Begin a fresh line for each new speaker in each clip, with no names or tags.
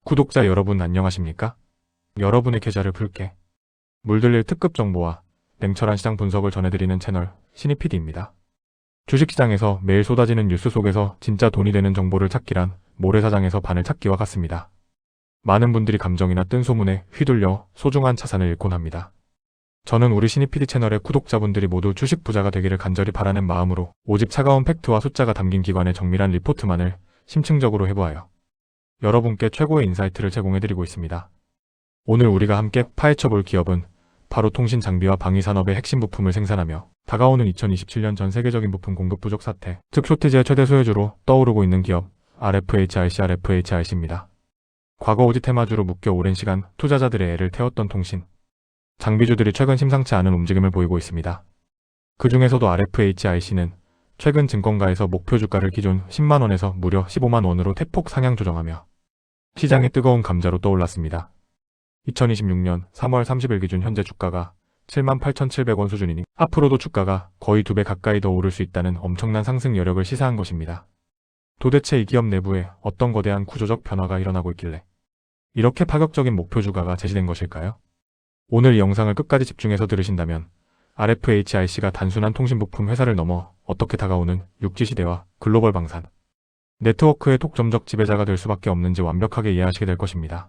구독자 여러분 안녕하십니까? 여러분의 계좌를 풀게. 물들릴 특급 정보와 냉철한 시장 분석을 전해드리는 채널 신입PD입니다. 주식시장에서 매일 쏟아지는 뉴스 속에서 진짜 돈이 되는 정보를 찾기란 모래사장에서 바늘 찾기와 같습니다. 많은 분들이 감정이나 뜬 소문에 휘둘려 소중한 자산을 잃곤 합니다. 저는 우리 신입PD 채널의 구독자분들이 모두 주식 부자가 되기를 간절히 바라는 마음으로 오직 차가운 팩트와 숫자가 담긴 기관의 정밀한 리포트만을 심층적으로 해보아요. 여러분께 최고의 인사이트를 제공해드리고 있습니다. 오늘 우리가 함께 파헤쳐볼 기업은 바로 통신 장비와 방위 산업의 핵심 부품을 생산하며 다가오는 2027년 전 세계적인 부품 공급 부족 사태, 즉 쇼티지의 최대 소유주로 떠오르고 있는 기업 RFHIC입니다. 과거 오지 테마주로 묶여 오랜 시간 투자자들의 애를 태웠던 통신 장비주들이 최근 심상치 않은 움직임을 보이고 있습니다. 그 중에서도 RFHIC는 최근 증권가에서 목표 주가를 기존 10만원에서 무려 15만원으로 대폭 상향 조정하며 시장의 뜨거운 감자로 떠올랐습니다. 2026년 3월 30일 기준 현재 주가가 78,700원 수준이니 앞으로도 주가가 거의 2배 가까이 더 오를 수 있다는 엄청난 상승 여력을 시사한 것입니다. 도대체 이 기업 내부에 어떤 거대한 구조적 변화가 일어나고 있길래 이렇게 파격적인 목표 주가가 제시된 것일까요? 오늘 이 영상을 끝까지 집중해서 들으신다면 RFHIC가 단순한 통신부품 회사를 넘어 어떻게 다가오는 육지시대와 글로벌 방산, 네트워크의 독점적 지배자가 될 수밖에 없는지 완벽하게 이해하시게 될 것입니다.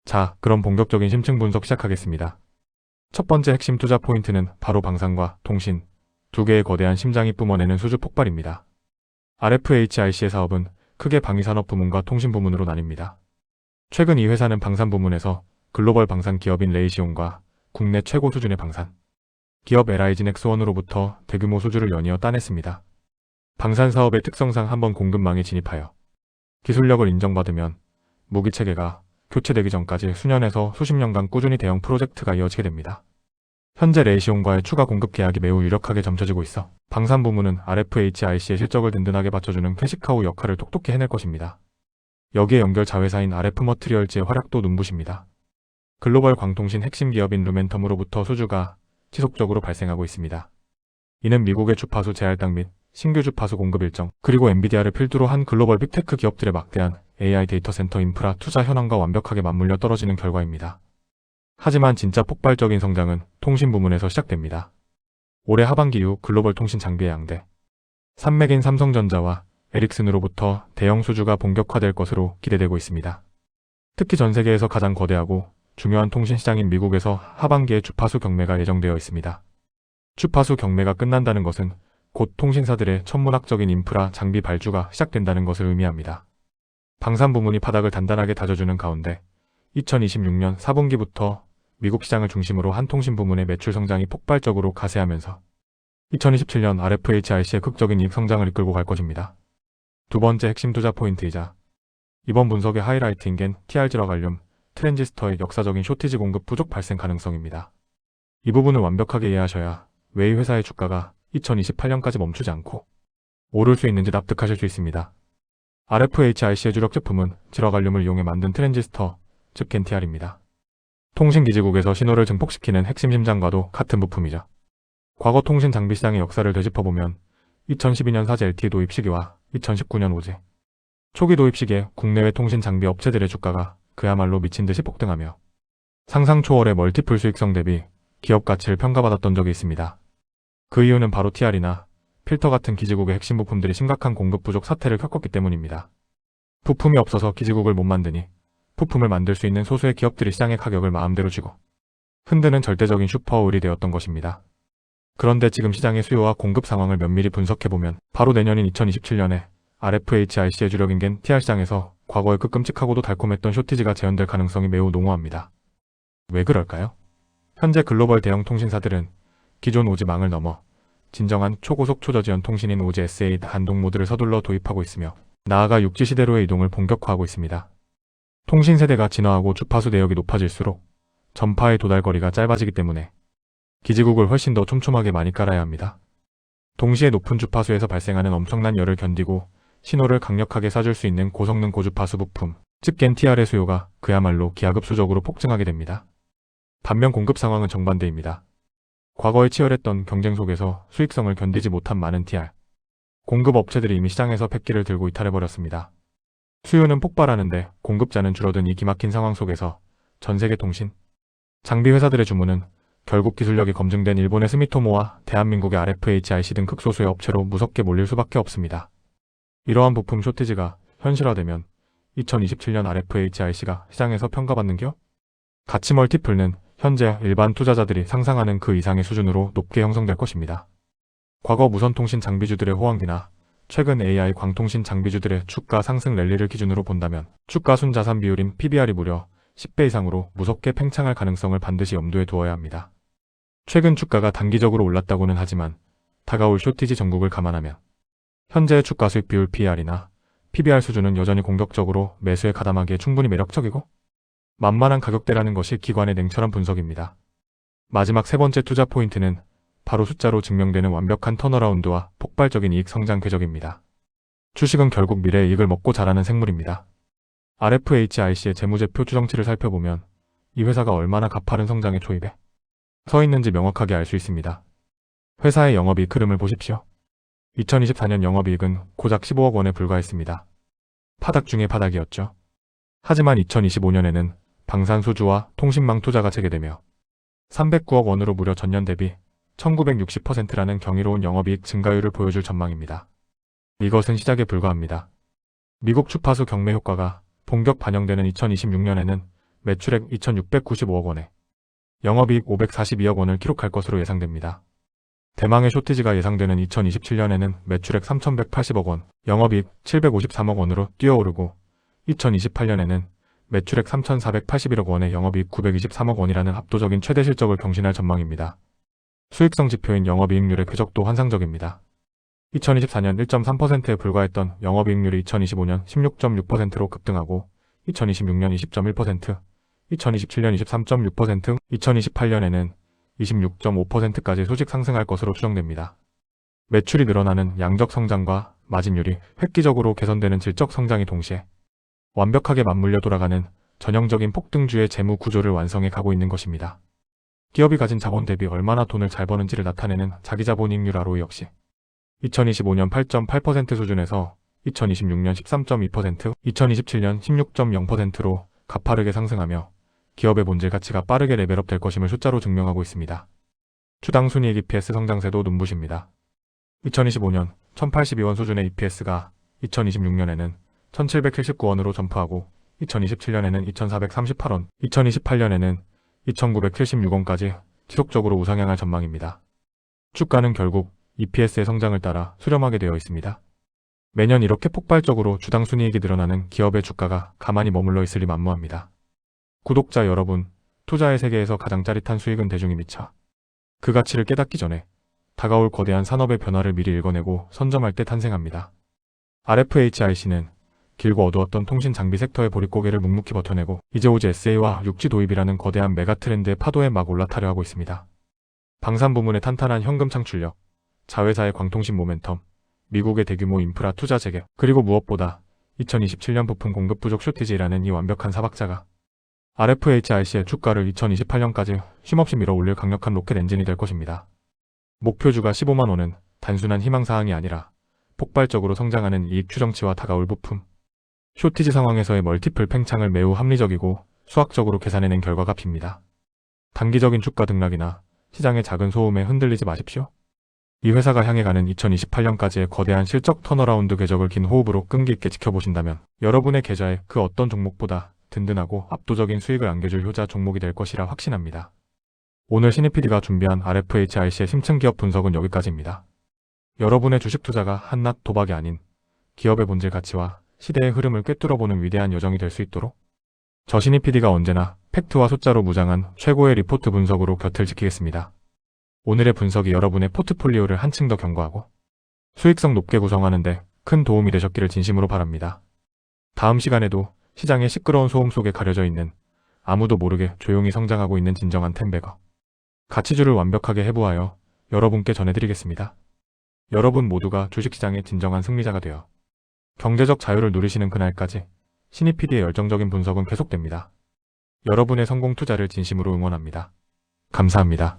자, 그럼 본격적인 심층 분석 시작하겠습니다. 첫 번째 핵심 투자 포인트는 바로 방산과 통신, 두 개의 거대한 심장이 뿜어내는 수주 폭발입니다. RFHIC의 사업은 크게 방위산업 부문과 통신 부문으로 나뉩니다. 최근 이 회사는 방산 부문에서 글로벌 방산 기업인 레이시온과 국내 최고 수준의 방산 기업 LIG넥스원으로부터 대규모 수주를 연이어 따냈습니다. 방산 사업의 특성상 한번 공급망에 진입하여 기술력을 인정받으면 무기체계가 교체되기 전까지 수년에서 수십 년간 꾸준히 대형 프로젝트가 이어지게 됩니다. 현재 레이시온과의 추가 공급 계약이 매우 유력하게 점쳐지고 있어 방산 부문은 RFHIC의 실적을 든든하게 받쳐주는 캐시카우 역할을 똑똑히 해낼 것입니다. 여기에 연결 자회사인 RF머트리얼즈의 활약도 눈부십니다. 글로벌 광통신 핵심 기업인 루멘텀으로부터 수주가 지속적으로 발생하고 있습니다. 이는 미국의 주파수 재할당 및 신규 주파수 공급 일정, 그리고 엔비디아를 필두로 한 글로벌 빅테크 기업들의 막대한 AI 데이터 센터 인프라 투자 현황과 완벽하게 맞물려 떨어지는 결과입니다. 하지만 진짜 폭발적인 성장은 통신 부문에서 시작됩니다. 올해 하반기 이후 글로벌 통신 장비의 양대, 산맥인 삼성전자와 에릭슨으로부터 대형 수주가 본격화될 것으로 기대되고 있습니다. 특히 전 세계에서 가장 거대하고 중요한 통신 시장인 미국에서 하반기에 주파수 경매가 예정되어 있습니다. 주파수 경매가 끝난다는 것은 곧 통신사들의 천문학적인 인프라 장비 발주가 시작된다는 것을 의미합니다. 방산 부문이 바닥을 단단하게 다져주는 가운데 2026년 4분기부터 미국 시장을 중심으로 한 통신 부문의 매출 성장이 폭발적으로 가세하면서 2027년 RFHIC의 극적인 이익 성장을 이끌고 갈 것입니다. 두 번째 핵심 투자 포인트이자 이번 분석의 하이라이트인 겐 TRG와 관련 트랜지스터의 역사적인 쇼티지 공급 부족 발생 가능성입니다. 이 부분을 완벽하게 이해하셔야 왜 이 회사의 주가가 2028년까지 멈추지 않고 오를 수 있는지 납득하실 수 있습니다. RFHIC의 주력 제품은 질화갈륨을 이용해 만든 트랜지스터, 즉 겐 TR입니다. 통신기지국에서 신호를 증폭시키는 핵심 심장과도 같은 부품이죠. 과거 통신 장비 시장의 역사를 되짚어보면 2012년 사제 LTE 도입 시기와 2019년 오제 초기 도입 시기에 국내외 통신 장비 업체들의 주가가 그야말로 미친듯이 폭등하며 상상 초월의 멀티플 수익성 대비 기업 가치를 평가받았던 적이 있습니다. 그 이유는 바로 TR이나 필터 같은 기지국의 핵심 부품들이 심각한 공급 부족 사태를 겪었기 때문입니다. 부품이 없어서 기지국을 못 만드니 부품을 만들 수 있는 소수의 기업들이 시장의 가격을 마음대로 쥐고 흔드는 절대적인 슈퍼울이 되었던 것입니다. 그런데 지금 시장의 수요와 공급 상황을 면밀히 분석해보면 바로 내년인 2027년에 RFHIC의 주력인 겐 TR 시장에서 과거에 그 끔찍하고도 달콤했던 쇼티지가 재현될 가능성이 매우 농후합니다. 왜 그럴까요? 현재 글로벌 대형 통신사들은 기존 오지망을 넘어 진정한 초고속 초저지연 통신인 오지 SA 한동 모드를 서둘러 도입하고 있으며 나아가 육지 시대로의 이동을 본격화하고 있습니다. 통신 세대가 진화하고 주파수 대역이 높아질수록 전파의 도달 거리가 짧아지기 때문에 기지국을 훨씬 더 촘촘하게 많이 깔아야 합니다. 동시에 높은 주파수에서 발생하는 엄청난 열을 견디고 신호를 강력하게 쏴줄 수 있는 고성능 고주파수 부품, 즉 겐 TR의 수요가 그야말로 기하급수적으로 폭증하게 됩니다. 반면 공급 상황은 정반대입니다. 과거에 치열했던 경쟁 속에서 수익성을 견디지 못한 많은 TR 공급 업체들이 이미 시장에서 패기를 들고 이탈해버렸습니다. 수요는 폭발하는데 공급자는 줄어든 이 기막힌 상황 속에서 전 세계 통신, 장비 회사들의 주문은 결국 기술력이 검증된 일본의 스미토모와 대한민국의 RFHIC 등 극소수의 업체로 무섭게 몰릴 수밖에 없습니다. 이러한 부품 쇼티지가 현실화되면 2027년 RFHIC가 시장에서 평가받는 기업? 가치 멀티플은 현재 일반 투자자들이 상상하는 그 이상의 수준으로 높게 형성될 것입니다. 과거 무선통신 장비주들의 호황기나 최근 AI 광통신 장비주들의 주가 상승 랠리를 기준으로 본다면 주가 순자산 비율인 PBR이 무려 10배 이상으로 무섭게 팽창할 가능성을 반드시 염두에 두어야 합니다. 최근 주가가 단기적으로 올랐다고는 하지만 다가올 쇼티지 전국을 감안하면 현재의 주가 수익 비율 PER이나 PBR 수준은 여전히 공격적으로 매수에 가담하기에 충분히 매력적이고 만만한 가격대라는 것이 기관의 냉철한 분석입니다. 마지막 세 번째 투자 포인트는 바로 숫자로 증명되는 완벽한 턴어라운드와 폭발적인 이익 성장 궤적입니다. 주식은 결국 미래의 이익을 먹고 자라는 생물입니다. RFHIC의 재무제표 추정치를 살펴보면 이 회사가 얼마나 가파른 성장의 초입에 서 있는지 명확하게 알 수 있습니다. 회사의 영업이익 흐름을 보십시오. 2024년 영업이익은 고작 15억 원에 불과했습니다. 파닥 중의 파닥이었죠. 하지만 2025년에는 방산소주와 통신망 투자가 재개되며 309억 원으로 무려 전년 대비 1960%라는 경이로운 영업이익 증가율을 보여줄 전망입니다. 이것은 시작에 불과합니다. 미국 주파수 경매 효과가 본격 반영되는 2026년에는 매출액 2,695억 원에 영업이익 542억 원을 기록할 것으로 예상됩니다. 대망의 쇼티지가 예상되는 2027년에는 매출액 3,180억 원, 영업이익 753억 원으로 뛰어오르고 2028년에는 매출액 3,481억 원에 영업이익 923억 원이라는 압도적인 최대 실적을 경신할 전망입니다. 수익성 지표인 영업이익률의 궤적도 환상적입니다. 2024년 1.3%에 불과했던 영업이익률이 2025년 16.6%로 급등하고 2026년 20.1%, 2027년 23.6%, 2028년에는 26.5%까지 소식 상승할 것으로 추정됩니다. 매출이 늘어나는 양적 성장과 마진율이 획기적으로 개선되는 질적 성장이 동시에 완벽하게 맞물려 돌아가는 전형적인 폭등주의 재무 구조를 완성해 가고 있는 것입니다. 기업이 가진 자본 대비 얼마나 돈을 잘 버는지를 나타내는 자기자본이익률 ROE 역시 2025년 8.8% 수준에서 2026년 13.2%, 2027년 16.0%로 가파르게 상승하며 기업의 본질 가치가 빠르게 레벨업 될 것임을 숫자로 증명하고 있습니다. 주당 순이익 EPS 성장세도 눈부십니다. 2025년 1,082원 수준의 EPS가 2026년에는 1,779원으로 점프하고 2027년에는 2,438원, 2028년에는 2,976원까지 지속적으로 우상향할 전망입니다. 주가는 결국 EPS의 성장을 따라 수렴하게 되어 있습니다. 매년 이렇게 폭발적으로 주당 순이익이 늘어나는 기업의 주가가 가만히 머물러 있을 리 만무합니다. 구독자 여러분, 투자의 세계에서 가장 짜릿한 수익은 대중이 미쳐 그 가치를 깨닫기 전에 다가올 거대한 산업의 변화를 미리 읽어내고 선점할 때 탄생합니다. RFHIC는 길고 어두웠던 통신 장비 섹터의 보릿고개를 묵묵히 버텨내고 이제 오직 SA와 6G 도입이라는 거대한 메가 트렌드의 파도에 막 올라타려 하고 있습니다. 방산 부문의 탄탄한 현금 창출력, 자회사의 광통신 모멘텀, 미국의 대규모 인프라 투자 재개, 그리고 무엇보다 2027년 부품 공급 부족 쇼티지라는 이 완벽한 사박자가 RFHIC의 주가를 2028년까지 쉼없이 밀어 올릴 강력한 로켓 엔진이 될 것입니다. 목표주가 15만 원은 단순한 희망사항이 아니라 폭발적으로 성장하는 이익 추정치와 다가올 부품 쇼티지 상황에서의 멀티플 팽창을 매우 합리적이고 수학적으로 계산해낸 결과가 빕니다. 단기적인 주가 등락이나 시장의 작은 소음에 흔들리지 마십시오. 이 회사가 향해 가는 2028년까지의 거대한 실적 턴어라운드 궤적을 긴 호흡으로 끈기 있게 지켜보신다면 여러분의 계좌에 그 어떤 종목보다 든든하고 압도적인 수익을 안겨줄 효자 종목이 될 것이라 확신합니다. 오늘 신입PD가 준비한 RFHIC의 심층 기업 분석은 여기까지입니다. 여러분의 주식 투자가 한낱 도박이 아닌 기업의 본질 가치와 시대의 흐름을 꿰뚫어보는 위대한 여정이 될 수 있도록 저 신입PD가 언제나 팩트와 숫자로 무장한 최고의 리포트 분석으로 곁을 지키겠습니다. 오늘의 분석이 여러분의 포트폴리오를 한층 더 견고하고 수익성 높게 구성하는데 큰 도움이 되셨기를 진심으로 바랍니다. 다음 시간에도 시장의 시끄러운 소음 속에 가려져 있는 아무도 모르게 조용히 성장하고 있는 진정한 템베거 가치주를 완벽하게 해부하여 여러분께 전해드리겠습니다. 여러분 모두가 주식시장의 진정한 승리자가 되어 경제적 자유를 누리시는 그날까지 신입PD의 열정적인 분석은 계속됩니다. 여러분의 성공 투자를 진심으로 응원합니다. 감사합니다.